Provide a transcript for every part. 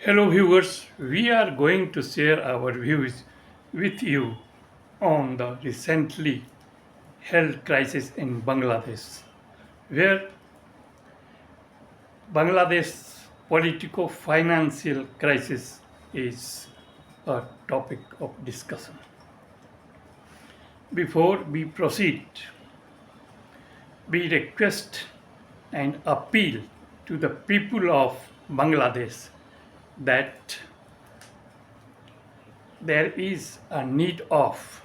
Hello, viewers. We are going to share our views with you on the recently held crisis in Bangladesh, where Bangladesh politico-financial crisis is a topic of discussion. Before we proceed, we request and appeal to the people of Bangladesh that there is a need of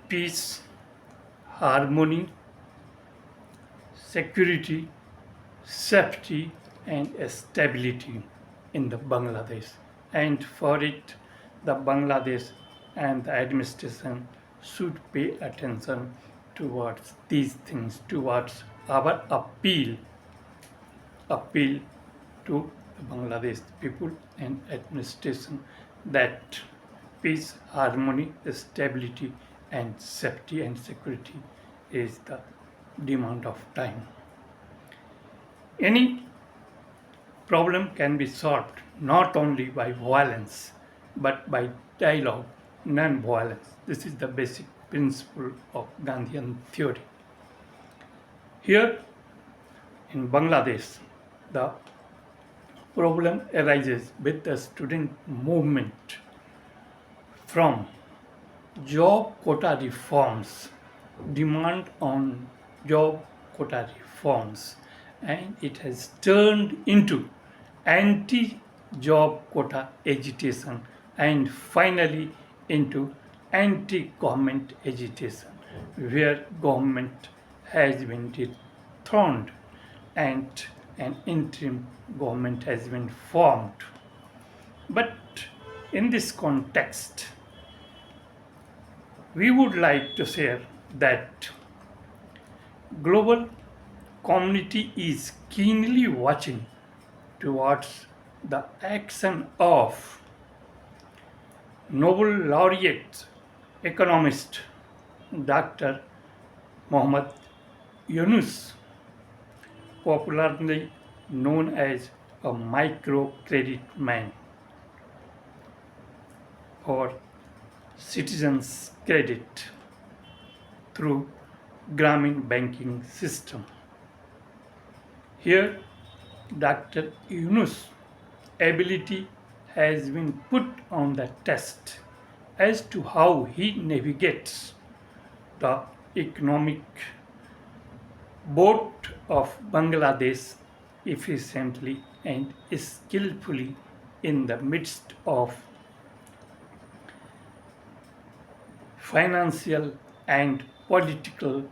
peace, harmony, security, safety, and stability in the Bangladesh. And for it, the Bangladesh and the administration should pay attention towards these things, towards our appeal to the Bangladesh people and administration that peace, harmony, stability, and safety and security is the demand of time. Any problem can be solved not only by violence but by dialogue, non-violence. This is the basic principle of Gandhian theory. Here in Bangladesh, the problem arises with the student movement from job quota reforms, demand on job quota reforms, and it has turned into anti-job quota agitation and finally into anti-government agitation, where government has been dethroned and an interim government has been formed. But in this context, we would like to share that global community is keenly watching towards the action of Nobel laureate economist Dr. Muhammad Yunus, popularly known as a microcredit man or citizens credit through Grameen banking system. Here, Dr. Yunus' ability has been put on the test as to how he navigates the economic boat of Bangladesh efficiently and skillfully in the midst of financial and political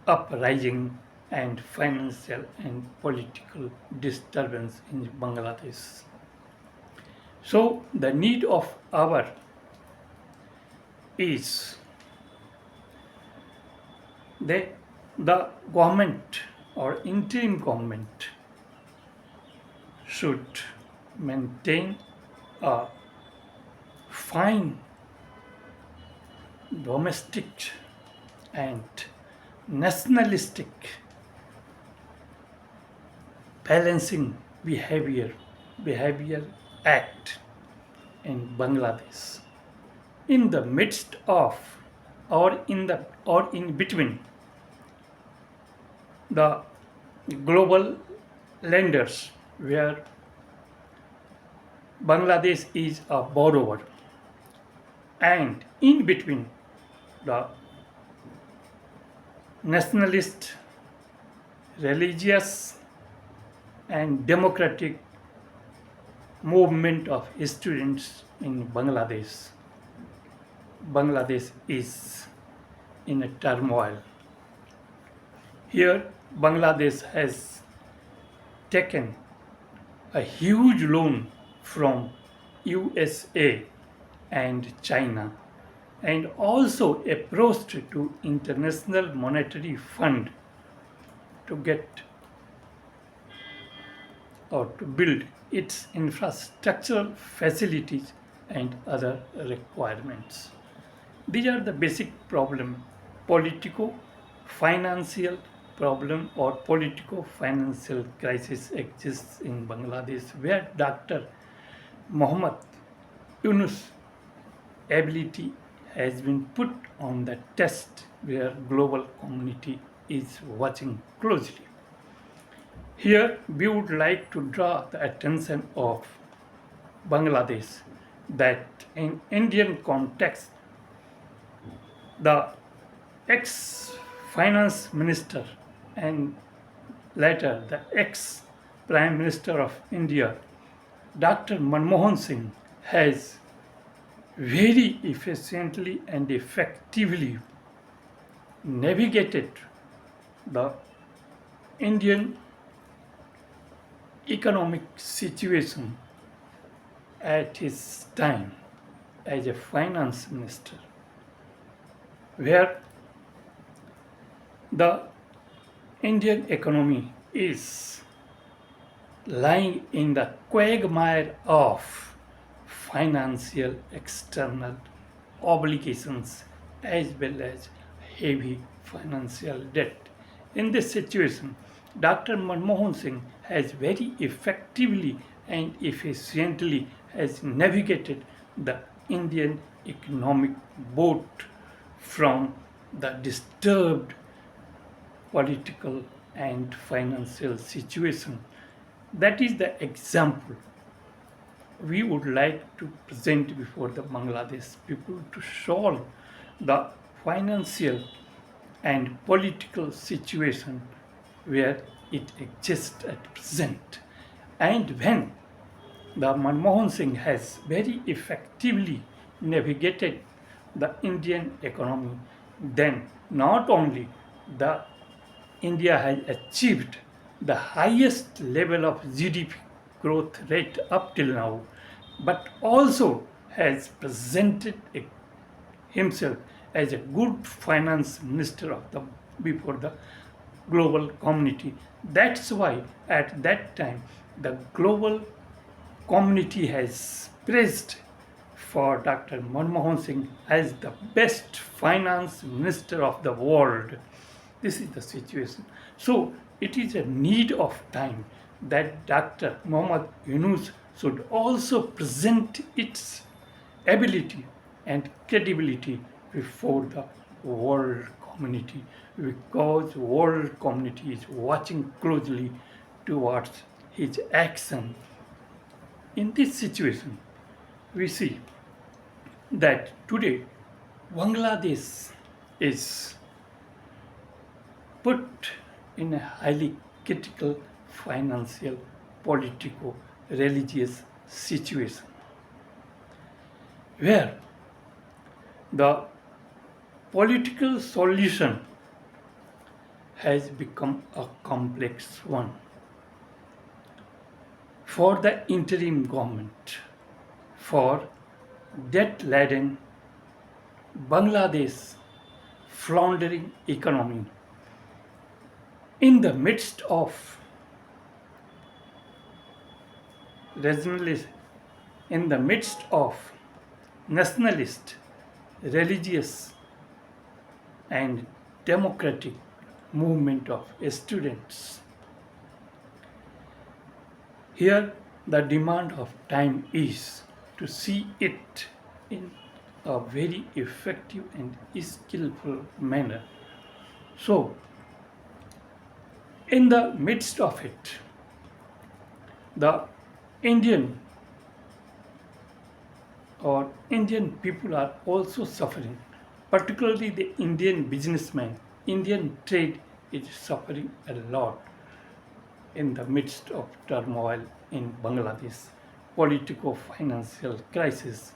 uprising and financial and political disturbance in Bangladesh. So the need of our is the government or interim government should maintain a fine domestic and nationalistic balancing behavior act in Bangladesh in the midst of or in between the global lenders where Bangladesh is a borrower and in between the nationalist, religious and democratic movement of students in Bangladesh. Bangladesh is in a turmoil. Here, Bangladesh has taken a huge loan from USA and China and also approached to International Monetary Fund to get or to build its infrastructural facilities and other requirements. These are the basic problem, politico, financial problem or politico-financial crisis exists in Bangladesh, where Dr. Mohammed Yunus' ability has been put on the test, where global community is watching closely. Here we would like to draw the attention of Bangladesh that in Indian context, the ex-finance minister and later the ex-prime minister of India, Dr. Manmohan Singh, has very efficiently and effectively navigated the Indian economic situation at his time as a finance minister, where the Indian economy is lying in the quagmire of financial external obligations as well as heavy financial debt. In this situation, Dr. Manmohan Singh has very effectively and efficiently has navigated the Indian economic boat from the disturbed political and financial situation. That is the example we would like to present before the Bangladesh people to solve the financial and political situation where it exists at present. And when the Manmohan Singh has very effectively navigated the Indian economy, then not only the India has achieved the highest level of GDP growth rate up till now, but also has presented himself as a good finance minister of the before the global community. That's why at that time the global community has praised for Dr. Manmohan Singh as the best finance minister of the world. This is the situation. So it is a need of time that Dr. Mohammed Yunus should also present its ability and credibility before the world community, because world community is watching closely towards his action. In this situation, we see that today Bangladesh is put in a highly critical financial, political, religious situation where the political solution has become a complex one for the interim government, for debt-laden Bangladesh floundering economy in the midst of regionalist, in the midst of nationalist, religious and democratic movement of students. Here the demand of time is to see it in a very effective and skillful manner. So in the midst of it, the Indian people are also suffering, particularly the Indian businessman. Indian trade is suffering a lot in the midst of turmoil in Bangladesh, politico-financial crisis.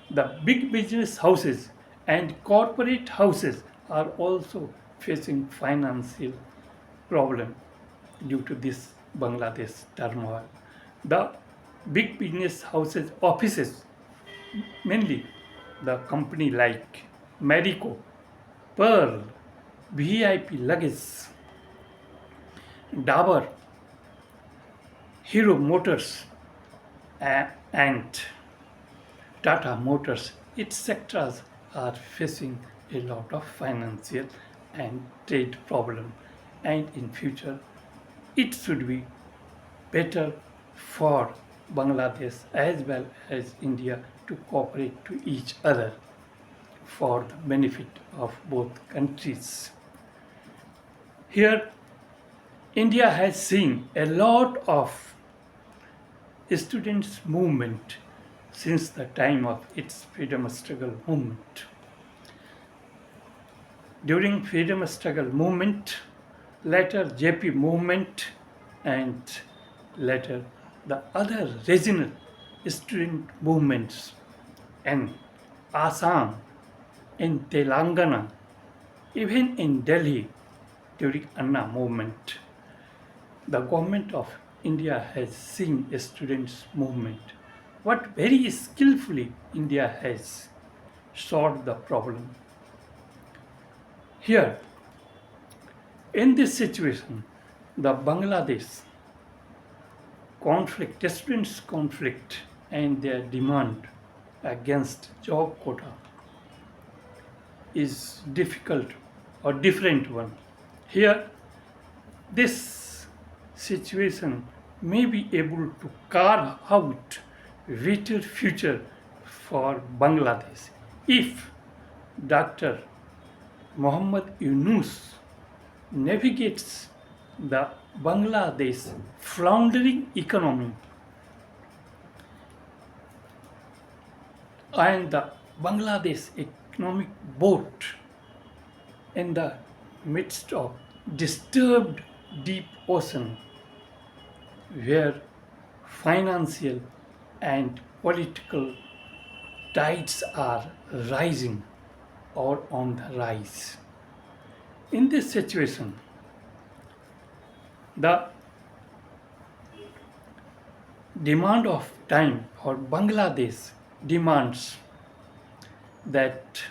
The big business houses and corporate houses are also facing financial problem due to this Bangladesh turmoil. The big business houses, offices, mainly the company like Marico, Pearl, VIP Luggage, Dabur, Hero Motors, and Tata Motors, etc. are facing a lot of financial and trade problem. and in future it should be better for Bangladesh as well as India to cooperate to each other for the benefit of both countries. Here, India has seen a lot of students' movement since the time of its freedom struggle movement. During freedom struggle movement, later JP movement, and later the other regional student movements in Assam, in Telangana, even in Delhi during Anna movement. The government of India has seen a students' movement. What very skillfully India has solved the problem. Here, in this situation, the Bangladesh conflict, students' conflict, and their demand against job quota is difficult or different one. Here, this situation may be able to carve out better future for Bangladesh if Dr. Muhammad Yunus navigates the Bangladesh floundering economy and the Bangladesh economic boat in the midst of disturbed deep ocean where financial and political tides are rising or on the rise. In this situation, the demand of time for Bangladesh demands that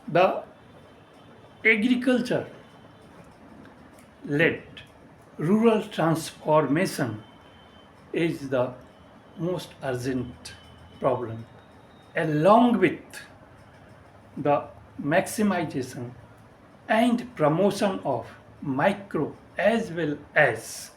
the agriculture led rural transformation is the most urgent problem, along with the maximization and promotion of micro as well as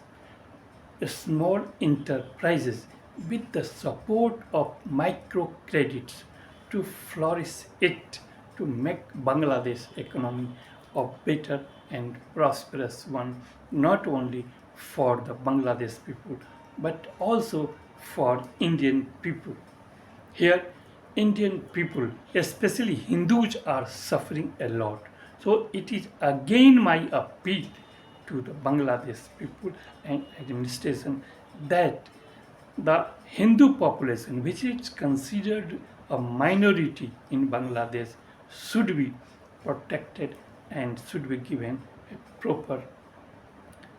small enterprises with the support of microcredits to flourish it to make Bangladesh economy a better and prosperous one, not only for the Bangladesh people but also for Indian people. Here, Indian people, especially Hindus, are suffering a lot. So it is again my appeal to the Bangladesh people and administration that the Hindu population, which is considered a minority in Bangladesh, should be protected and should be given a proper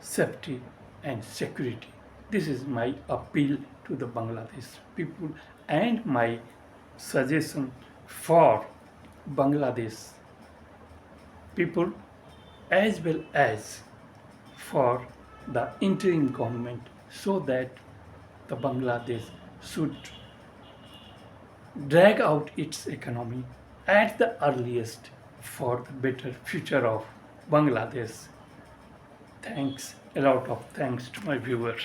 safety and security. This is my appeal to the Bangladesh people and my suggestion for Bangladesh people as well as for the interim government so that the Bangladesh should drag out its economy at the earliest for the better future of Bangladesh. Thanks, a lot of thanks to my viewers.